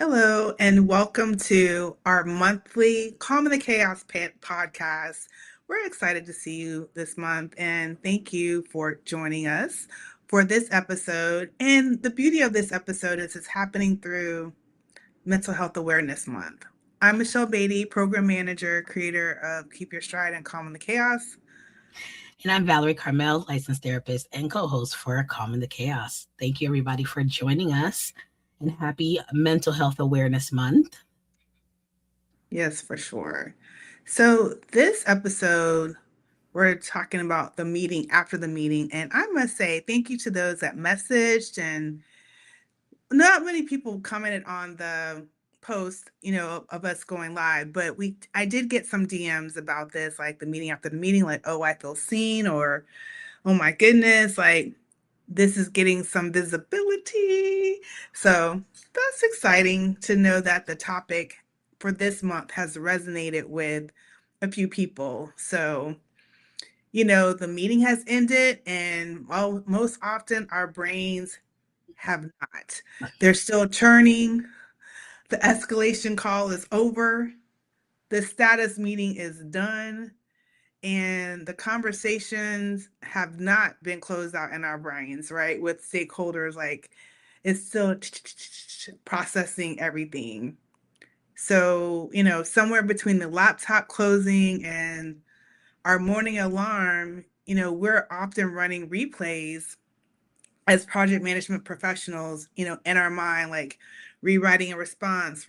Hello, and welcome to our monthly Calm in the Chaos podcast. We're excited to see you this month, and thank you for joining us for this episode. And the beauty of this episode is it's happening through Mental Health Awareness Month. I'm Michele Badie, Program Manager, creator of Keep Your Stride and Calm in the Chaos. And I'm Valerie, Carmel, licensed therapist and co-host for Calm in the Chaos. Thank you, everybody, for joining us, and happy Mental Health Awareness Month. Yes, for sure. So this episode, we're talking about the meeting after the meeting. And I must say, thank you to those that messaged, and not many people commented on the post, of us going live, but I did get some DMs about this, like the meeting after the meeting, like, oh, I feel seen, or oh my goodness, like this is getting some visibility. So that's exciting to know that the topic for this month has resonated with a few people. So the meeting has ended, and most often our brains have not. They're still churning. The escalation call is over. The status meeting is done. And the conversations have not been closed out in our brains, right? With stakeholders, like it's still processing everything. So, somewhere between the laptop closing and our morning alarm, we're often running replays as project management professionals, in our mind, like rewriting a response,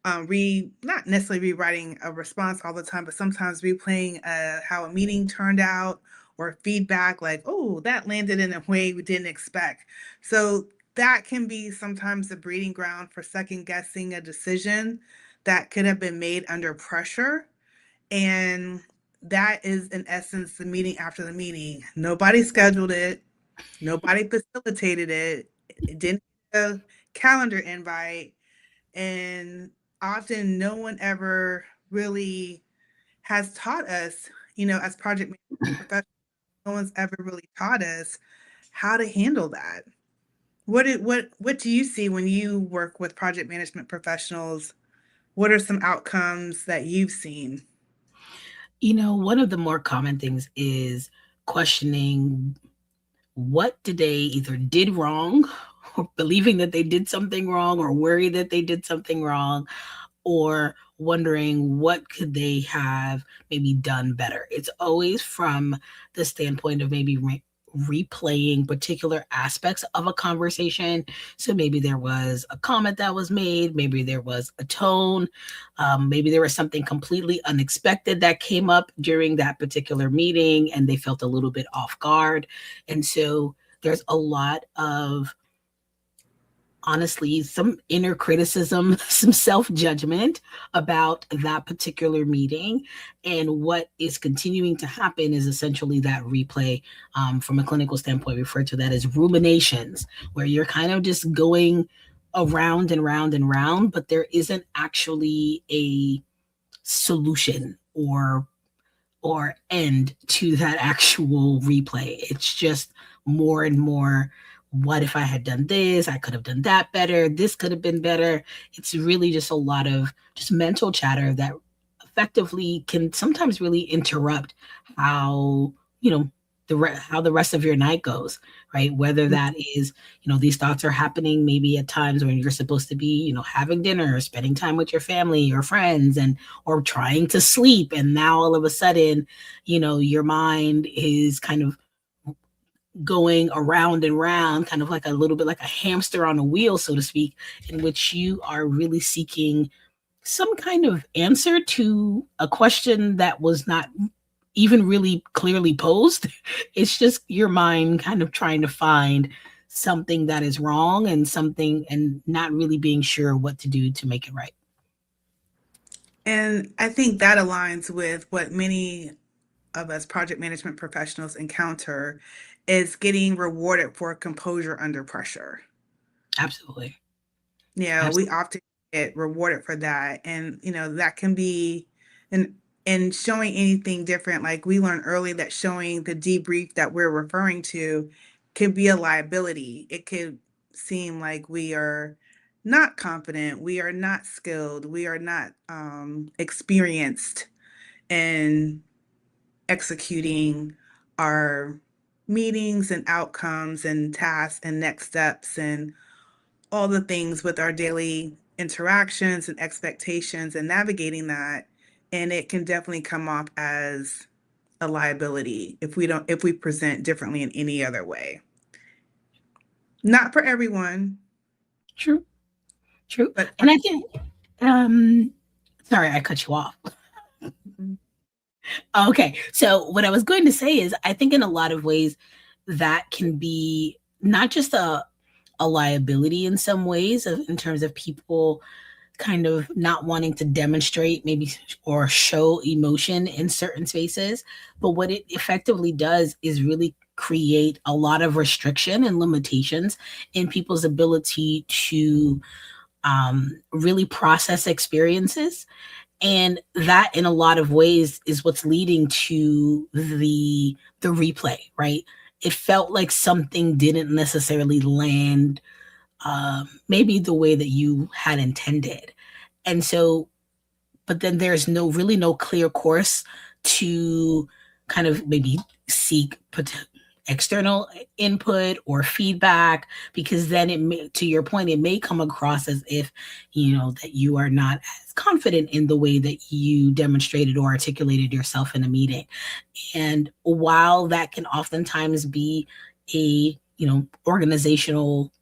not necessarily rewriting a response all the time, but sometimes replaying how a meeting turned out, or feedback like, oh, that landed in a way we didn't expect. So that can be sometimes the breeding ground for second guessing a decision that could have been made under pressure. And that is, in essence, the meeting after the meeting. Nobody scheduled it. Nobody facilitated it. It didn't have a calendar invite. And often no one ever really has taught us, as project management professionals, no one's ever really taught us how to handle that. What do you see when you work with project management professionals? What are some outcomes that you've seen? One of the more common things is questioning what did they either did wrong, or believing that they did something wrong, or worried that they did something wrong, or wondering what could they have maybe done better. It's always from the standpoint of maybe replaying particular aspects of a conversation. So maybe there was a comment that was made, maybe there was a tone, maybe there was something completely unexpected that came up during that particular meeting and they felt a little bit off guard. And so there's a lot of, honestly, some inner criticism, some self-judgment about that particular meeting. And what is continuing to happen is essentially that replay. From a clinical standpoint, refer to that as ruminations, where you're kind of just going around and round and round, but there isn't actually a solution or end to that actual replay. It's just more and more, what if I had done this? I could have done that better. This could have been better. It's really just a lot of just mental chatter that effectively can sometimes really interrupt how, how the rest of your night goes, right? Whether that is, these thoughts are happening maybe at times when you're supposed to be, having dinner or spending time with your family or friends, and or trying to sleep, and now all of a sudden, your mind is kind of going around and round, kind of like a little bit like a hamster on a wheel, so to speak, in which you are really seeking some kind of answer to a question that was not even really clearly posed. It's just your mind kind of trying to find something that is wrong, and not really being sure what to do to make it right. And I think that aligns with what many of us project management professionals encounter, is getting rewarded for composure under pressure. Absolutely. We Absolutely. often get rewarded for that. And, that can be and showing anything different. Like we learned early that showing the debrief that we're referring to could be a liability. It could seem like we are not confident, we are not skilled, we are not experienced in executing our meetings and outcomes and tasks and next steps and all the things with our daily interactions and expectations and navigating that. And it can definitely come off as a liability if we present differently in any other way. Not for everyone, True, true. but for And I think, um, sorry, I cut you off. Okay. So what I was going to say is I think in a lot of ways that can be not just a liability in some ways in terms of people kind of not wanting to demonstrate maybe or show emotion in certain spaces, but what it effectively does is really create a lot of restriction and limitations in people's ability to really process experiences, and that in a lot of ways is what's leading to the replay, right? It felt like something didn't necessarily land maybe the way that you had intended, and so but then there's no clear course to kind of maybe seek external input or feedback, because then it may, to your point, it may come across as if that you are not as confident in the way that you demonstrated or articulated yourself in a meeting. And while that can oftentimes be a organizational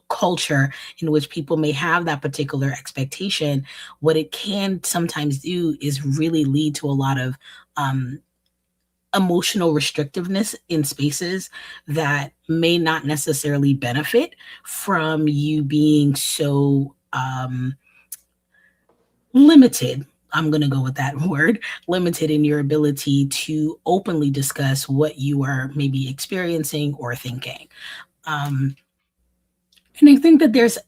culture in which people may have that particular expectation, what it can sometimes do is really lead to a lot of emotional restrictiveness in spaces that may not necessarily benefit from you being so limited. I'm going to go with that word, limited in your ability to openly discuss what you are maybe experiencing or thinking. And I think that there's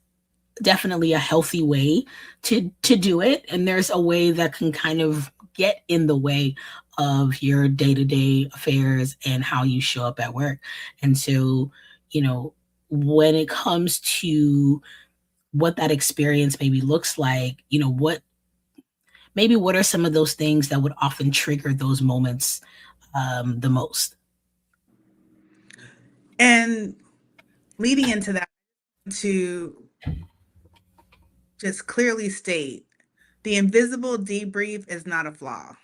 definitely a healthy way to do it, and there's a way that can kind of get in the way of your day-to-day affairs and how you show up at work. And so, when it comes to what that experience maybe looks like, what are some of those things that would often trigger those moments the most? and leading into that, to just clearly state the invisible debrief is not a flaw.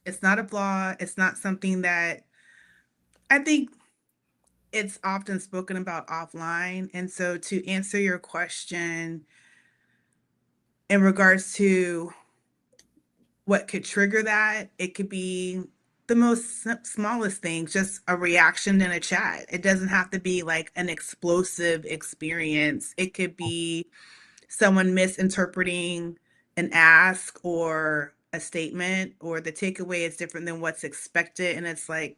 It's not a flaw. It's not something that I think it's often spoken about offline. And so, to answer your question in regards to what could trigger that, it could be the most smallest thing, just a reaction in a chat. It doesn't have to be like an explosive experience. It could be someone misinterpreting an ask or a statement, or the takeaway is different than what's expected. And it's like,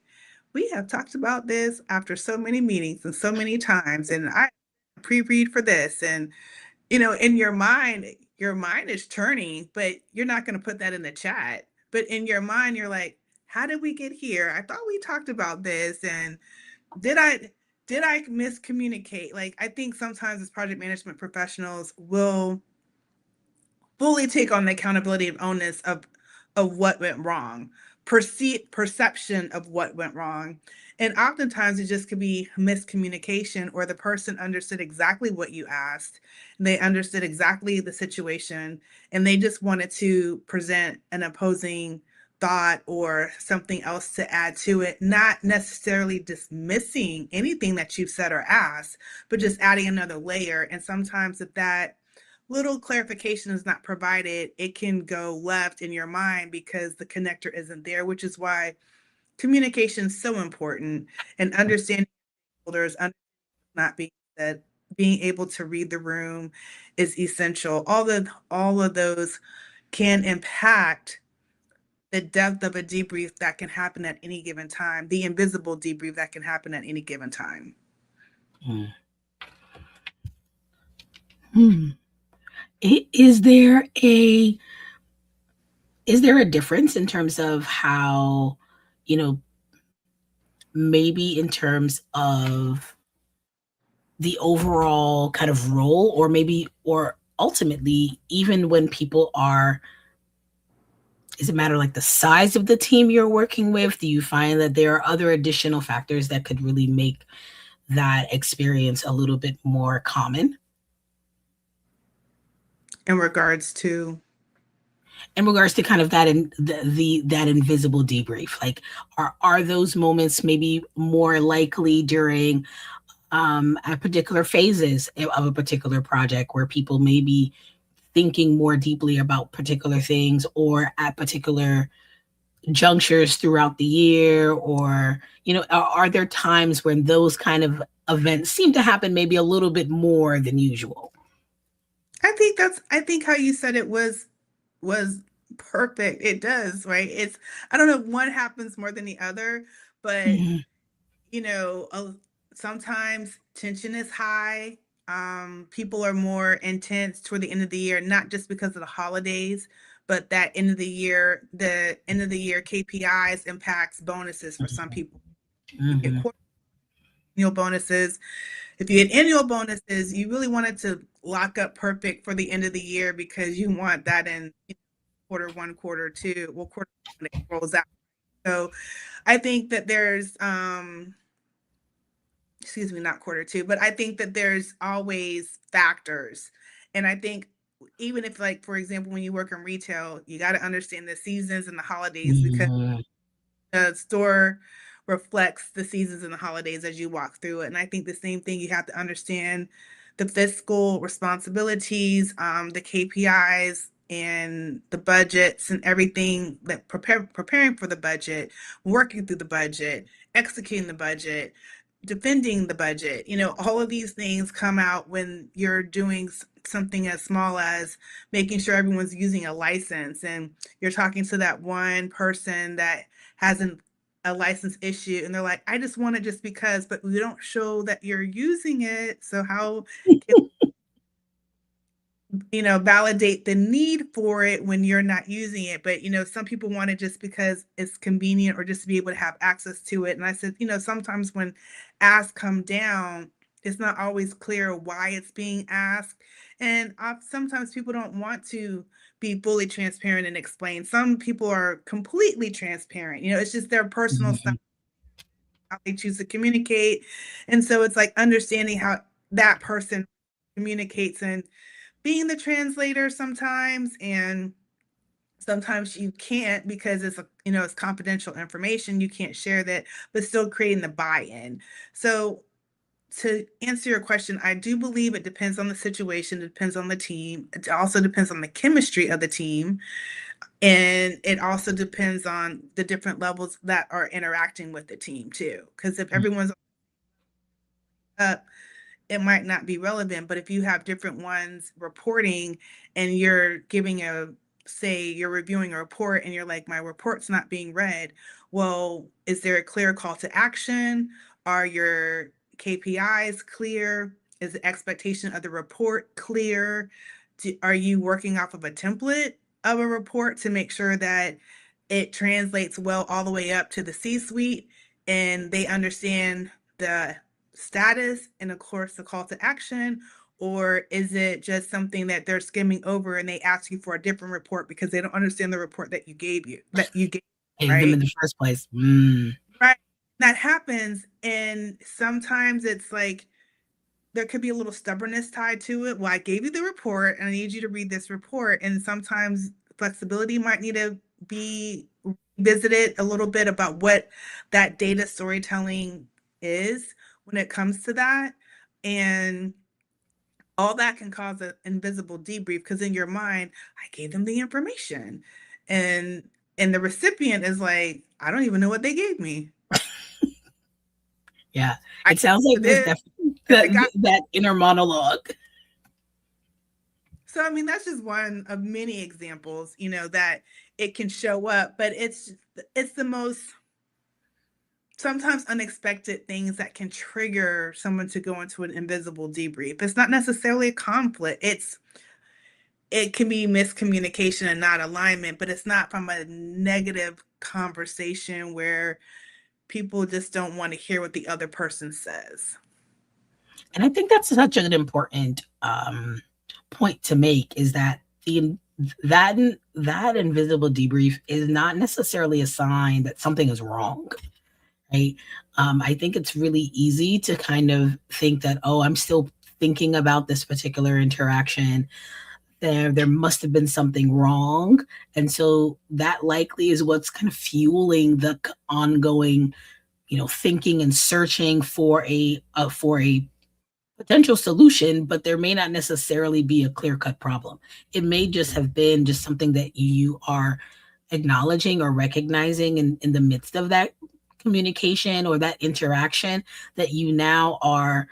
we have talked about this after so many meetings and so many times, and I pre-read for this. And, in your mind is churning, but you're not going to put that in the chat. But in your mind, you're like, how did we get here? I thought we talked about this. And did I did I miscommunicate? Like, I think sometimes as project management professionals will fully take on the accountability and onus of what went wrong, perception of what went wrong. And oftentimes it just could be miscommunication, or the person understood exactly what you asked. They understood exactly the situation, and they just wanted to present an opposing thought or something else to add to it, not necessarily dismissing anything that you've said or asked, but just adding another layer. And sometimes if that little clarification is not provided, it can go left in your mind because the connector isn't there, which is why communication is so important, and understanding others, not being said, being able to read the room is essential. All of those can impact the depth of a debrief that can happen at any given time, the invisible debrief that can happen at any given time. Mm. Hmm. Is there a difference in terms of how, maybe in terms of the overall kind of role, or maybe, or ultimately, even when people are, does it matter like the size of the team you're working with? Do you find that there are other additional factors that could really make that experience a little bit more common? In regards to, In regards to kind of that, in the that invisible debrief, like, are those moments maybe more likely during at particular phases of a particular project, where people may be thinking more deeply about particular things, or at particular junctures throughout the year? Or, are there times when those kind of events seem to happen maybe a little bit more than usual? I think how you said it was perfect. It does, right? It's, I don't know if one happens more than the other, but Mhm. you know, sometimes tension is high. People are more intense toward the end of the year, not just because of the holidays, but that the end of the year KPIs impacts bonuses for some people. You get Mhm. quarterly bonuses. If you get annual bonuses, you really wanted to lock up perfect for the end of the year because you want that in quarter one, quarter two, well, quarter when it rolls out. So I think that there's excuse me, not quarter two, but I think that there's always factors. And I think even if, like, for example, when you work in retail, you got to understand the seasons and the holidays because Mhm. the store reflects the seasons and the holidays as you walk through it. And I think the same thing, you have to understand the fiscal responsibilities, the KPIs and the budgets and everything that preparing for the budget, working through the budget, executing the budget, defending the budget. All of these things come out when you're doing something as small as making sure everyone's using a license, and you're talking to that one person that has a license issue, and they're like, I just want it just because, but we don't show that you're using it. So how can validate the need for it when you're not using it? But some people want it just because it's convenient or just to be able to have access to it. And I said, sometimes when asks come down, it's not always clear why it's being asked. And sometimes people don't want to be fully transparent and explain. Some people are completely transparent. It's just their personal style, Mhm. how they choose to communicate. And so it's like understanding how that person communicates and being the translator sometimes. And sometimes you can't because it's confidential information. You can't share that, but still creating the buy-in. So to answer your question, I do believe it depends on the situation, it depends on the team. It also depends on the chemistry of the team. And it also depends on the different levels that are interacting with the team too. Because if everyone's up, it might not be relevant. But if you have different ones reporting and you're giving say you're reviewing a report and you're like, my report's not being read. Well, is there a clear call to action? Are your KPIs clear? Is the expectation of the report clear? Are you working off of a template of a report to make sure that it translates well all the way up to the C-suite and they understand the status and of course the call to action? Or is it just something that they're skimming over and they ask you for a different report because they don't understand the report that you gave, Gave them in right? the first place. Mm. Right. That happens. And sometimes it's like there could be a little stubbornness tied to it. Well, I gave you the report and I need you to read this report. And sometimes flexibility might need to be visited a little bit about what that data storytelling is when it comes to that. And all that can cause an invisible debrief because in your mind, I gave them the information. And the recipient is like, I don't even know what they gave me. Yeah, I it sounds like there's this definitely and I got. that inner monologue. So I mean, that's just one of many examples, that it can show up, but it's the most sometimes unexpected things that can trigger someone to go into an invisible debrief. It's not necessarily a conflict. It can be miscommunication and not alignment, but it's not from a negative conversation where people just don't want to hear what the other person says. And I think that's such an important point to make, is that that that invisible debrief is not necessarily a sign that something is wrong, right? I think it's really easy to kind of think that, oh, I'm still thinking about this particular interaction. There must have been something wrong, and so that likely is what's kind of fueling the ongoing, thinking and searching for a potential solution, but there may not necessarily be a clear cut problem. It may just have been just something that you are acknowledging or recognizing in the midst of that communication or that interaction, that you now are,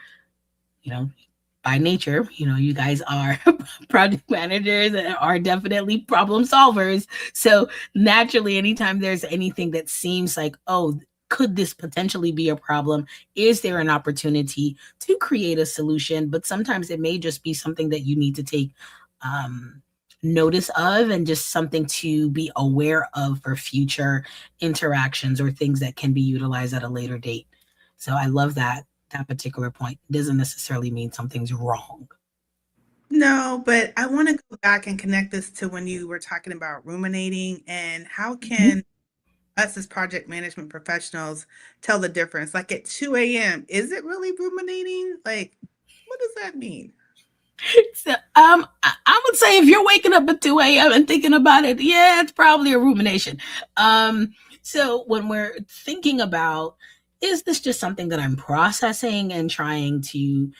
by nature, you guys are project managers and are definitely problem solvers. So naturally, anytime there's anything that seems like, oh, could this potentially be a problem? Is there an opportunity to create a solution? But sometimes it may just be something that you need to take notice of, and just something to be aware of for future interactions or things that can be utilized at a later date. So I love that particular point. Doesn't necessarily mean something's wrong. No, but I want to go back and connect this to when you were talking about ruminating and how Mhm. can us as project management professionals tell the difference? Like at 2 a.m., is it really ruminating? Like, what does that mean? So, I would say if you're waking up at 2 a.m. and thinking about it, yeah, it's probably a rumination. So when we're thinking about, is this just something that I'm processing and trying to,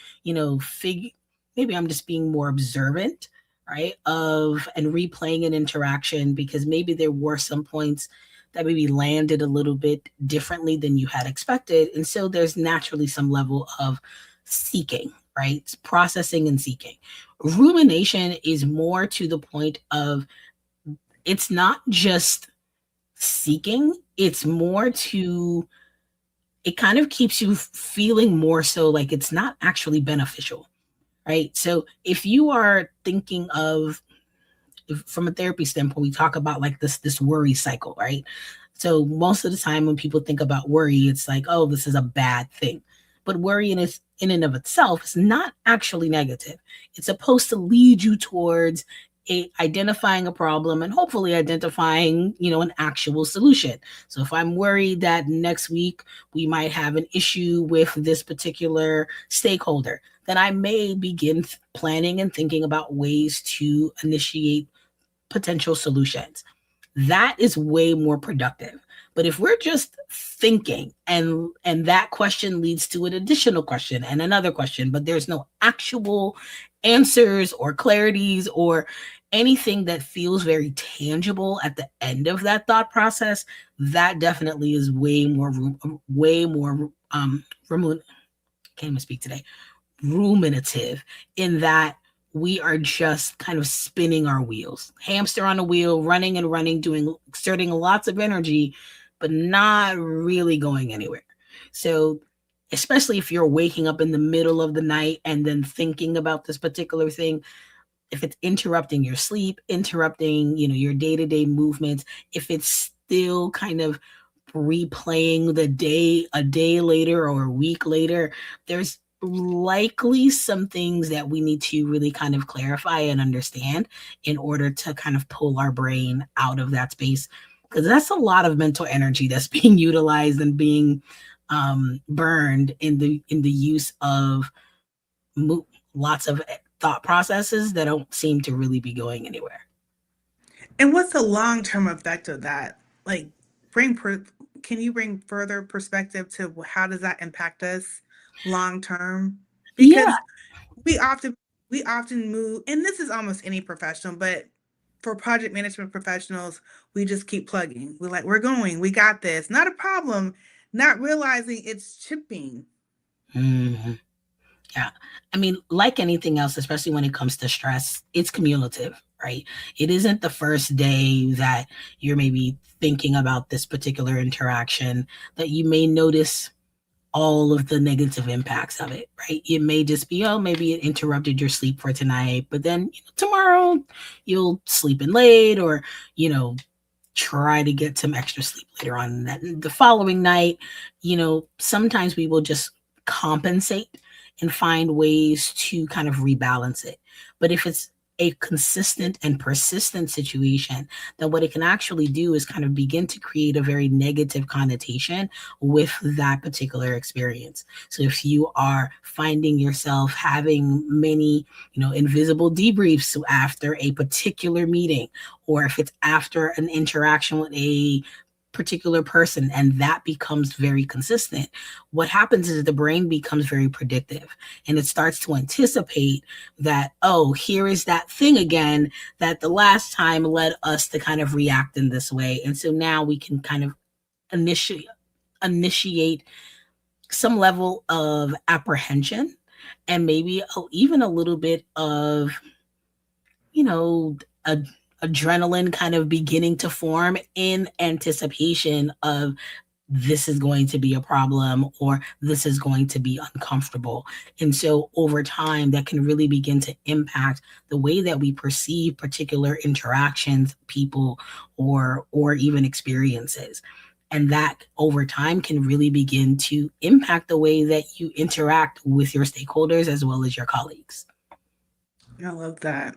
figure, maybe I'm just being more observant, right, of and replaying an interaction, because maybe there were some points that maybe landed a little bit differently than you had expected. And so there's naturally some level of seeking, right? It's processing and seeking. Rumination is more to the point of, it's not just seeking, it's more to, it kind of keeps you feeling more so like it's not actually beneficial, right? So if you are thinking of, from a therapy standpoint, we talk about like this worry cycle, right? So most of the time when people think about worry, it's like, oh, this is a bad thing. But worry in and of itself is not actually negative. It's supposed to lead you towards identifying a problem and hopefully identifying, an actual solution. So if I'm worried that next week we might have an issue with this particular stakeholder, then I may begin planning and thinking about ways to initiate potential solutions. That is way more productive. But if we're just thinking, and that question leads to an additional question and another question, but there's no actual answers or clarities or anything that feels very tangible at the end of that thought process, that definitely is way more can't even speak today, ruminative, in that we are just kind of spinning our wheels, hamster on a wheel, running and running, doing, exerting lots of energy, but not really going anywhere. So, especially if you're waking up in the middle of the night and then thinking about this particular thing, if it's interrupting your sleep, interrupting, your day-to-day movements, if it's still kind of replaying the day a day later or a week later, there's likely some things that we need to really kind of clarify and understand in order to kind of pull our brain out of that space, because that's a lot of mental energy that's being utilized and being burned in the use of lots of thought processes that don't seem to really be going anywhere. And what's the long-term effect of that? Like, bring per can you bring further perspective to how does that impact us long term? Yeah, Because we often we often move, and this is almost any professional, but for project management professionals, we just keep plugging. We're like, we're going, we got this, not a problem, not realizing it's chipping. mhm. Yeah. I mean, like anything else, especially when it comes to stress, it's cumulative, right? It isn't the first day that you're maybe thinking about this particular interaction that you may notice all of the negative impacts of it, right? It may just be, oh, maybe it interrupted your sleep for tonight, but then tomorrow you'll sleep in late, or, try to get some extra sleep later on that the following night. Sometimes we will just compensate and find ways to kind of rebalance it. But if it's a consistent and persistent situation, then what it can actually do is kind of begin to create a very negative connotation with that particular experience. So if you are finding yourself having many, invisible debriefs after a particular meeting, or if it's after an interaction with a particular person and that becomes very consistent, what happens is the brain becomes very predictive and it starts to anticipate that, oh, here is that thing again that the last time led us to kind of react in this way. And so now we can kind of initiate some level of apprehension and maybe even a little bit of, a adrenaline kind of beginning to form in anticipation of this is going to be a problem or this is going to be uncomfortable. And so over time, that can really begin to impact the way that we perceive particular interactions, people, or even experiences. And that over time can really begin to impact the way that you interact with your stakeholders as well as your colleagues. I love that.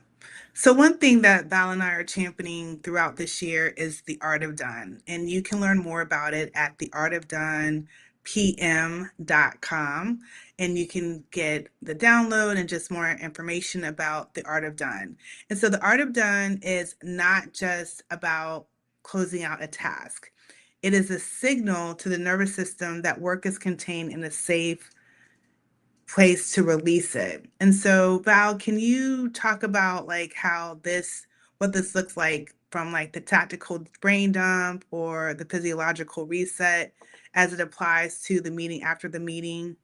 So one thing that Val and I are championing throughout this year is the Art of Done, and you can learn more about it at theartofdonepm.com, and you can get the download and just more information about the Art of Done. And so the Art of Done is not just about closing out a task. It is a signal to the nervous system that work is contained in a safe place to release it. And so, Val, can you talk about like what this looks like from like the tactical brain dump or the physiological reset as it applies to the meeting after the meeting?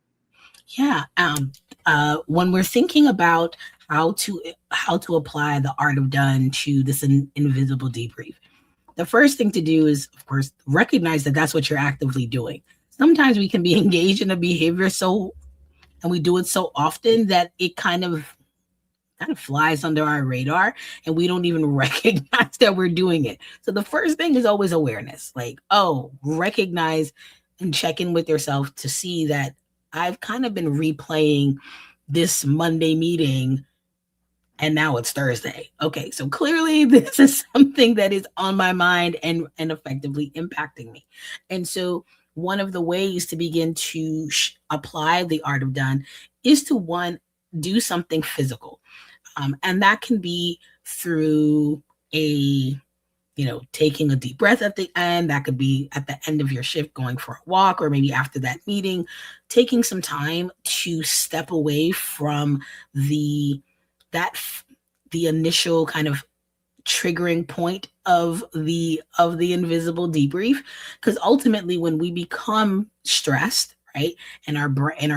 Yeah. When we're thinking about how to apply the art of done to this invisible debrief, the first thing to do is, of course, recognize that that's what you're actively doing. Sometimes we can be engaged in a behavior and we do it so often that it kind of flies under our radar and we don't even recognize that we're doing it. So the first thing is always awareness. Like, oh, recognize and check in with yourself to see that I've kind of been replaying this Monday meeting and now it's Thursday. Okay, so clearly this is something that is on my mind and effectively impacting me. And so one of the ways to begin to apply the art of done is to do something physical. And that can be through taking a deep breath at the end. That could be at the end of your shift going for a walk, or maybe after that meeting, taking some time to step away from the initial kind of triggering point of the invisible debrief, because ultimately when we become stressed, right, and our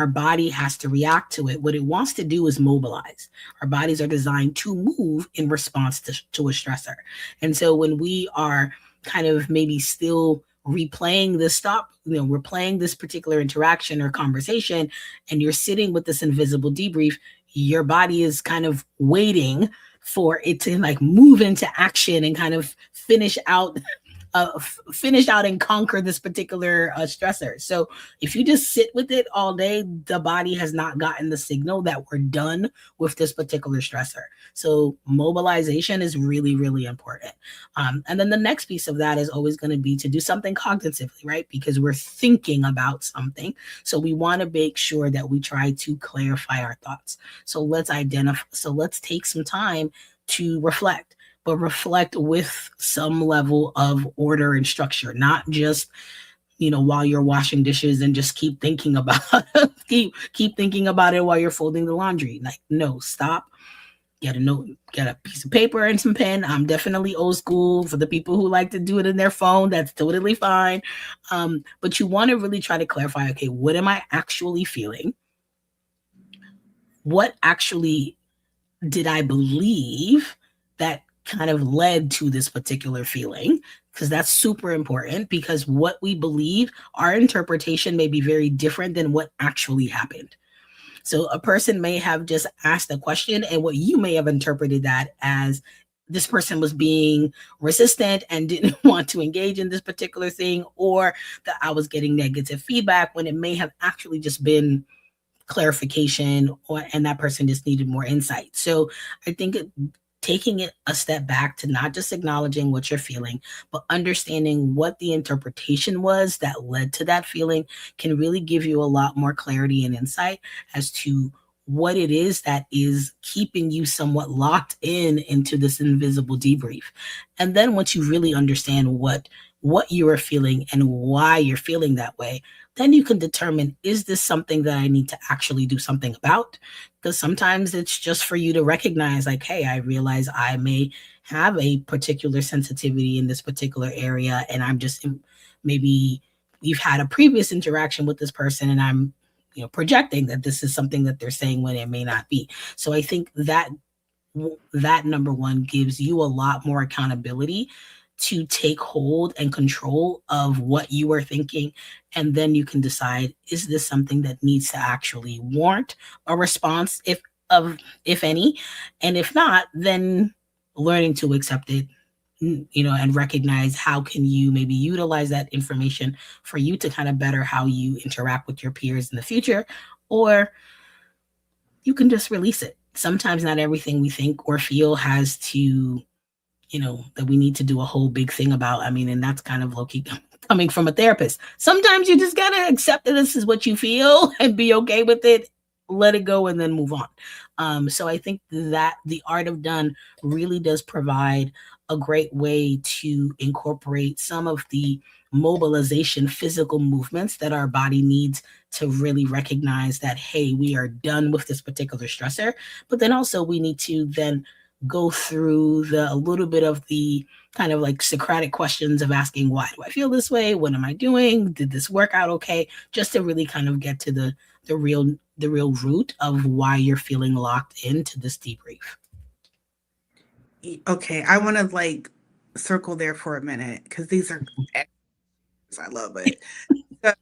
body has to react to it, what it wants to do is mobilize. Our bodies are designed to move in response to a stressor. And so when we are kind of maybe still replaying replaying this particular interaction or conversation, and you're sitting with this invisible debrief, your body is kind of waiting for it to like move into action and kind of finish out and conquer this particular stressor. So if you just sit with it all day, the body has not gotten the signal that we're done with this particular stressor. So mobilization is really, really important. And then the next piece of that is always going to be to do something cognitively, right? Because we're thinking about something. So we want to make sure that we try to clarify our thoughts. So let's take some time to reflect, but reflect with some level of order and structure, not just, while you're washing dishes and just keep thinking about keep thinking about it while you're folding the laundry. Like, no, stop. Get a note, get a piece of paper and some pen. I'm definitely old school. For the people who like to do it in their phone, that's totally fine. But you want to really try to clarify, okay, what am I actually feeling? What actually did I believe that kind of led to this particular feeling? Because that's super important, because what we believe, our interpretation may be very different than what actually happened. So a person may have just asked a question, and what you may have interpreted that as this person was being resistant and didn't want to engage in this particular thing, or that I was getting negative feedback, when it may have actually just been clarification, and that person just needed more insight. So I think taking it a step back to not just acknowledging what you're feeling, but understanding what the interpretation was that led to that feeling can really give you a lot more clarity and insight as to what it is that is keeping you somewhat locked in into this invisible debrief. And then once you really understand what you are feeling and why you're feeling that way, then you can determine, is this something that I need to actually do something about? Because sometimes it's just for you to recognize, like, hey, I realize I may have a particular sensitivity in this particular area, and I'm just, maybe you've had a previous interaction with this person, and I'm, projecting that this is something that they're saying when it may not be. So I think that number one gives you a lot more accountability to take hold and control of what you are thinking. And then you can decide, is this something that needs to actually warrant a response, if any? And if not, then learning to accept it, and recognize how can you maybe utilize that information for you to kind of better how you interact with your peers in the future, or you can just release it. Sometimes not everything we think or feel has to, that we need to do a whole big thing about. I mean, and that's kind of low-key coming from a therapist. Sometimes you just gotta accept that this is what you feel and be okay with it, let it go, and then move on. So I think that the art of done really does provide a great way to incorporate some of the mobilization physical movements that our body needs to really recognize that, hey, we are done with this particular stressor. But then also we need to then go through a little bit of the kind of like Socratic questions of asking, why do I feel this way? What am I doing? Did this work out okay? Just to really kind of get to the real root of why you're feeling locked into this debrief. Okay, I want to like circle there for a minute because these are I love it. So,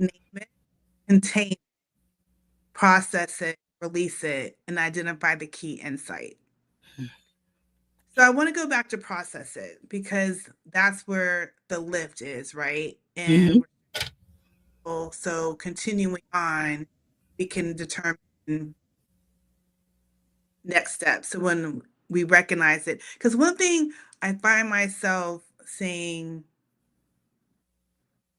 name it, contain, process it, release it, and identify the key insight. So I want to go back to process it because that's where the lift is, right? And so continuing on, we can determine next steps. So when we recognize it, because one thing I find myself saying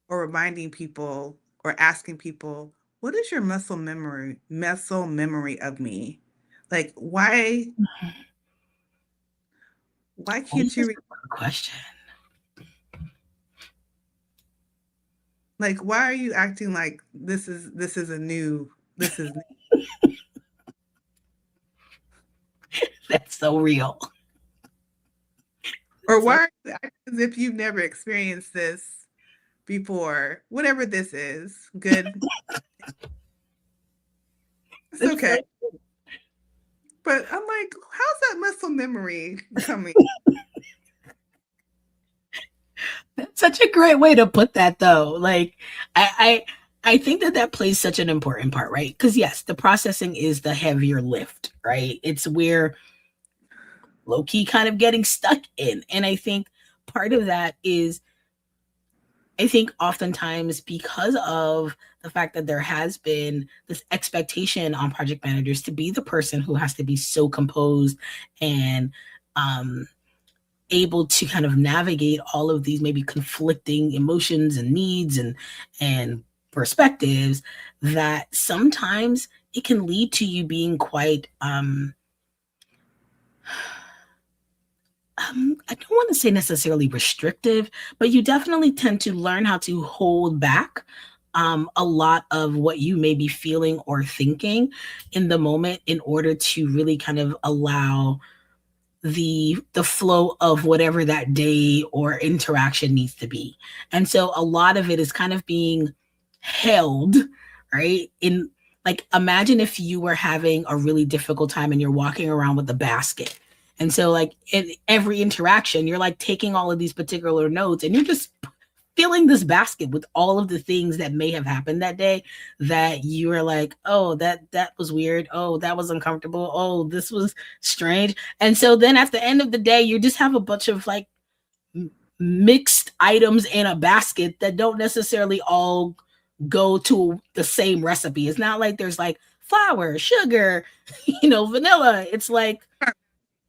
or reminding people or asking people, what is your muscle memory of me? Like why can't you question? Like, why are you acting like this is new? That's so real. Or why are you acting as if you've never experienced this before? Whatever this is, good. It's okay. But I'm like, how's that muscle memory coming? That's such a great way to put that, though. Like, I think that plays such an important part, right? Because yes, the processing is the heavier lift, right? It's where low key kind of getting stuck in, and I think part of that is, I think oftentimes because of the fact that there has been this expectation on project managers to be the person who has to be so composed and able to kind of navigate all of these maybe conflicting emotions and needs and perspectives, that sometimes it can lead to you being quite I don't want to say necessarily restrictive, but you definitely tend to learn how to hold back a lot of what you may be feeling or thinking in the moment in order to really kind of allow the flow of whatever that day or interaction needs to be. And so a lot of it is kind of being held, right? In, like, imagine if you were having a really difficult time and you're walking around with a basket. And so like in every interaction, you're like taking all of these particular notes and you're just filling this basket with all of the things that may have happened that day that you were like, oh, that was weird. Oh, that was uncomfortable. Oh, this was strange. And so then at the end of the day, you just have a bunch of like mixed items in a basket that don't necessarily all go to the same recipe. It's not like there's like flour, sugar, vanilla. It's like,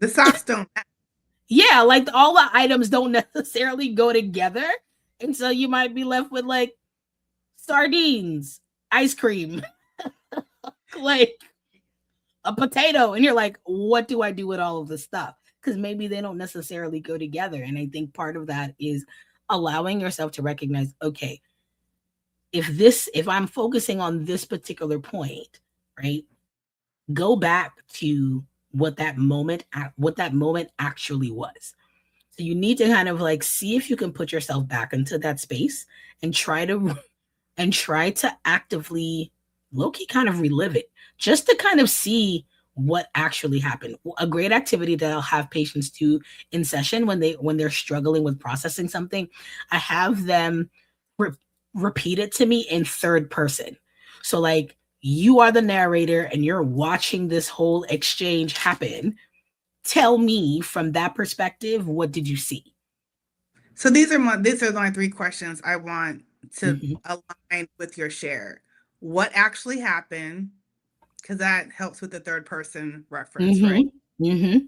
The sauce don't. yeah, like all the items don't necessarily go together. And so you might be left with like sardines, ice cream, like a potato. And you're like, what do I do with all of this stuff? Because maybe they don't necessarily go together. And I think part of that is allowing yourself to recognize, okay, if I'm focusing on this particular point, right? Go back to what that moment actually was. So you need to kind of like see if you can put yourself back into that space and try to actively low-key kind of relive it, just to kind of see what actually happened. A great activity that I'll have patients do in session when they're struggling with processing something, I have them repeat it to me in third person. So like you are the narrator and you're watching this whole exchange happen. Tell me from that perspective, what did you see? So these are my three questions I want to Mm-hmm. align with your share. What actually happened? Because that helps with the third person reference, right? Mm-hmm. Mm-hmm.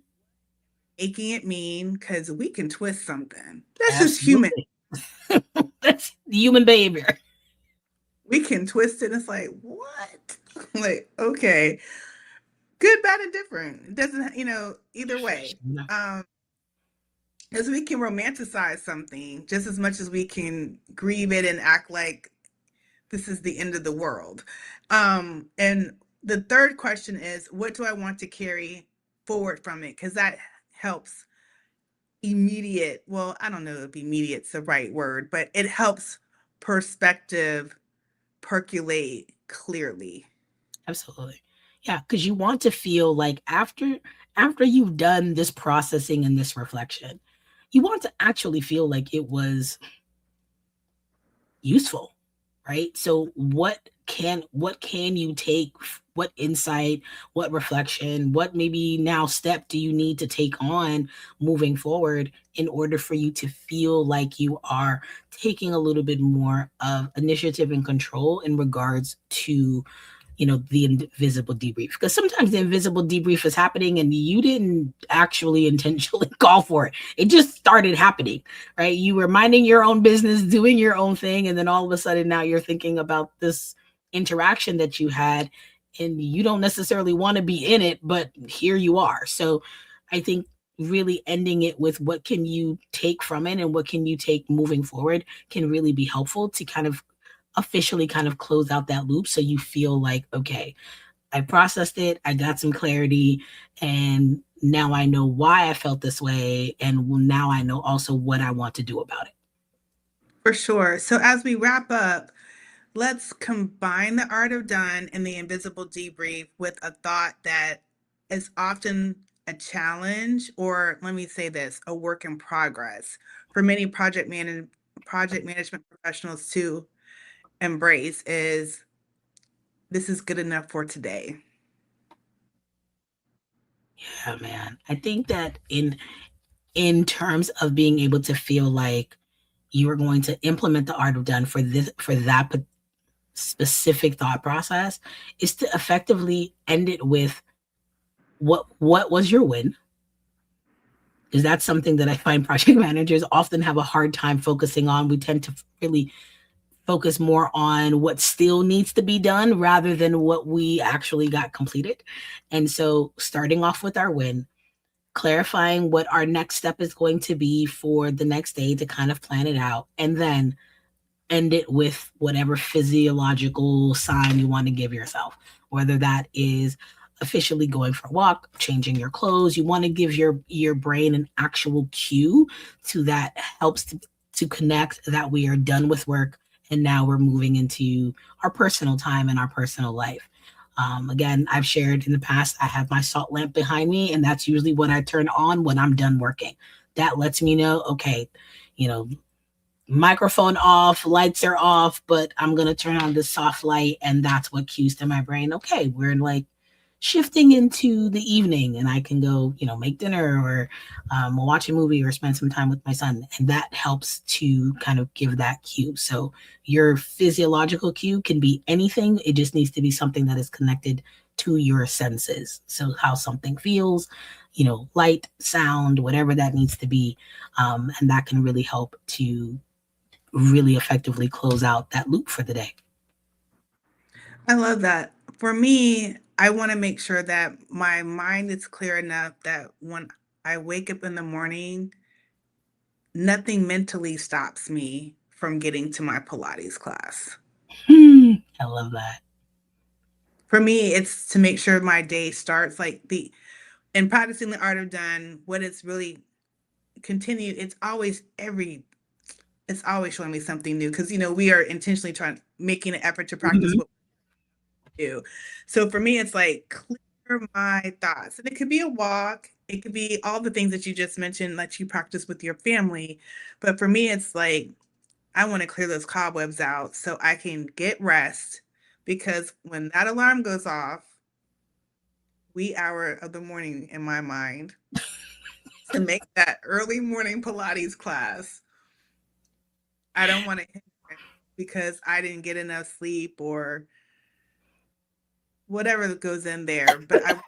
Making it mean, because we can twist something. That's just human. Absolutely. That's human behavior. We can twist it. It's like, what? Like, okay, good, bad, and different. It doesn't, either way. No. Because we can romanticize something just as much as we can grieve it and act like this is the end of the world. And the third question is, what do I want to carry forward from it? Because that helps immediate, well, I don't know if immediate's the right word, but it helps perspective percolate clearly. Absolutely. Yeah, because you want to feel like after you've done this processing and this reflection, you want to actually feel like it was useful, right? So what can you take, what insight, what reflection, what maybe now step do you need to take on moving forward in order for you to feel like you are taking a little bit more of initiative and control in regards to the invisible debrief, because sometimes the invisible debrief is happening and you didn't actually intentionally call for it. It just started happening, right? You were minding your own business, doing your own thing, and then all of a sudden now you're thinking about this interaction that you had, and you don't necessarily want to be in it, but here you are. So I think really ending it with what can you take from it and what can you take moving forward can really be helpful to kind of officially kind of close out that loop, so you feel like, okay, I processed it, I got some clarity, and now I know why I felt this way, and now I know also what I want to do about it. For sure. So as we wrap up, let's combine the art of done and the invisible debrief with a thought that is often a challenge, or let me say this, a work in progress for many project management professionals to embrace is, this is good enough for today. Yeah, man. I think that in terms of being able to feel like you are going to implement the art of done for that specific thought process is to effectively end it with what was your win, because that's something that I find project managers often have a hard time focusing on. We tend to really focus more on what still needs to be done rather than what we actually got completed. And so starting off with our win, clarifying what our next step is going to be for the next day to kind of plan it out, and then end it with whatever physiological sign you want to give yourself, whether that is officially going for a walk, changing your clothes. You want to give your brain an actual cue to that helps to connect that we are done with work and now we're moving into our personal time and our personal life. Again, I've shared in the past, I have my salt lamp behind me, and that's usually what I turn on when I'm done working. That lets me know, okay, you know, microphone off, lights are off, but I'm going to turn on the soft light. And that's what cues to my brain, okay, we're like shifting into the evening and I can go, make dinner or watch a movie or spend some time with my son. And that helps to kind of give that cue. So your physiological cue can be anything. It just needs to be something that is connected to your senses. So how something feels, light, sound, whatever that needs to be. And that can really help to really effectively close out that loop for the day. I love that. For me, I want to make sure that my mind is clear enough that when I wake up in the morning, nothing mentally stops me from getting to my Pilates class. I love that. For me, it's to make sure my day starts like in practicing the art of done, what it's really continued, it's always showing me something new because we are intentionally making an effort to practice Mhm. what we do. So for me, it's like clear my thoughts. And it could be a walk, it could be all the things that you just mentioned that you practice with your family. But for me, it's like I want to clear those cobwebs out so I can get rest because when that alarm goes off, wee hour of the morning in my mind to make that early morning Pilates class, I don't want to hit it because I didn't get enough sleep or whatever goes in there. But I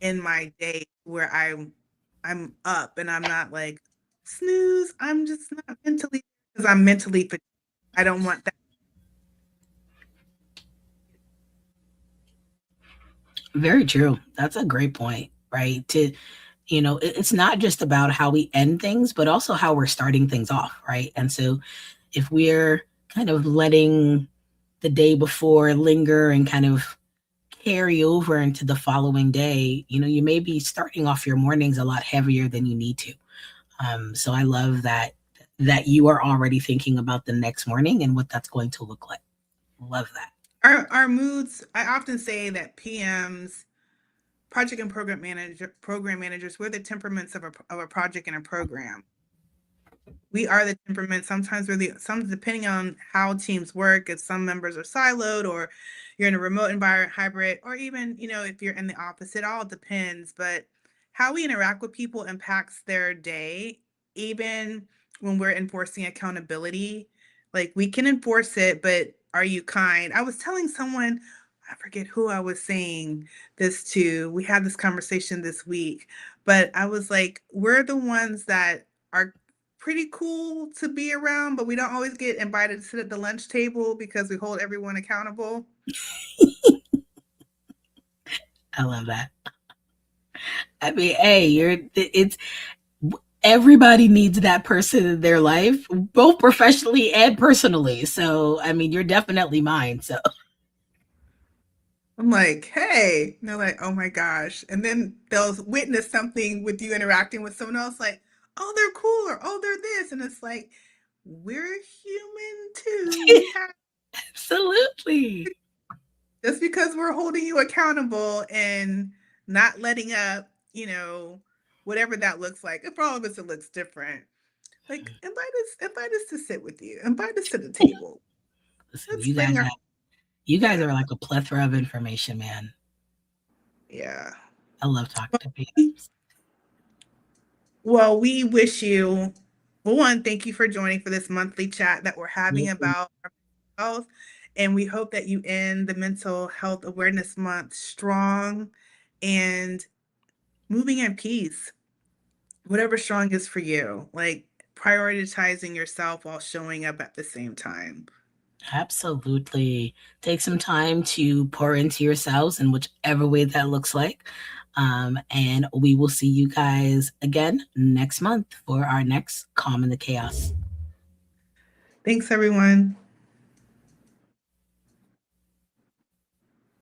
in my day where I'm up and I'm not like snooze. I'm just not mentally because I'm mentally fatigued. I don't want that. Very true. That's a great point, right? It's not just about how we end things, but also how we're starting things off, right? And so if we're kind of letting the day before linger and kind of carry over into the following day, you may be starting off your mornings a lot heavier than you need to. So I love that you are already thinking about the next morning and what that's going to look like. Love that. Our moods, I often say that PMs, project and program managers, we're the temperaments of a project and a program. We are the temperament. Sometimes some depending on how teams work, if some members are siloed or you're in a remote environment, hybrid, or even, if you're in the office, it all depends. But how we interact with people impacts their day, even when we're enforcing accountability. Like we can enforce it, but are you kind? I was telling someone, I forget who I was saying this to. We had this conversation this week, but I was like, we're the ones that are pretty cool to be around, but we don't always get invited to sit at the lunch table because we hold everyone accountable. I love that. I mean, hey, it's everybody needs that person in their life, both professionally and personally. So, I mean, you're definitely mine. So, I'm like, hey, and they're like, oh my gosh. And then they'll witness something with you interacting with someone else, like, oh, they're cool or oh, they're this. And it's like, we're human too. We have absolutely. just because we're holding you accountable and not letting up, whatever that looks like. And for all of us, it looks different. Like invite us to sit with you. Invite us to the table. Listen, Let's bring our you guys yeah. are like a plethora of information, man. Yeah. I love talking to people. Well, we wish you well, one, thank you for joining for this monthly chat that we're having about our mental health. And we hope that you end the Mental Health Awareness Month strong and moving in peace. Whatever strong is for you, like prioritizing yourself while showing up at the same time. Absolutely. Take some time to pour into yourselves in whichever way that looks like. And we will see you guys again next month for our next Calm in the Chaos. Thanks, everyone.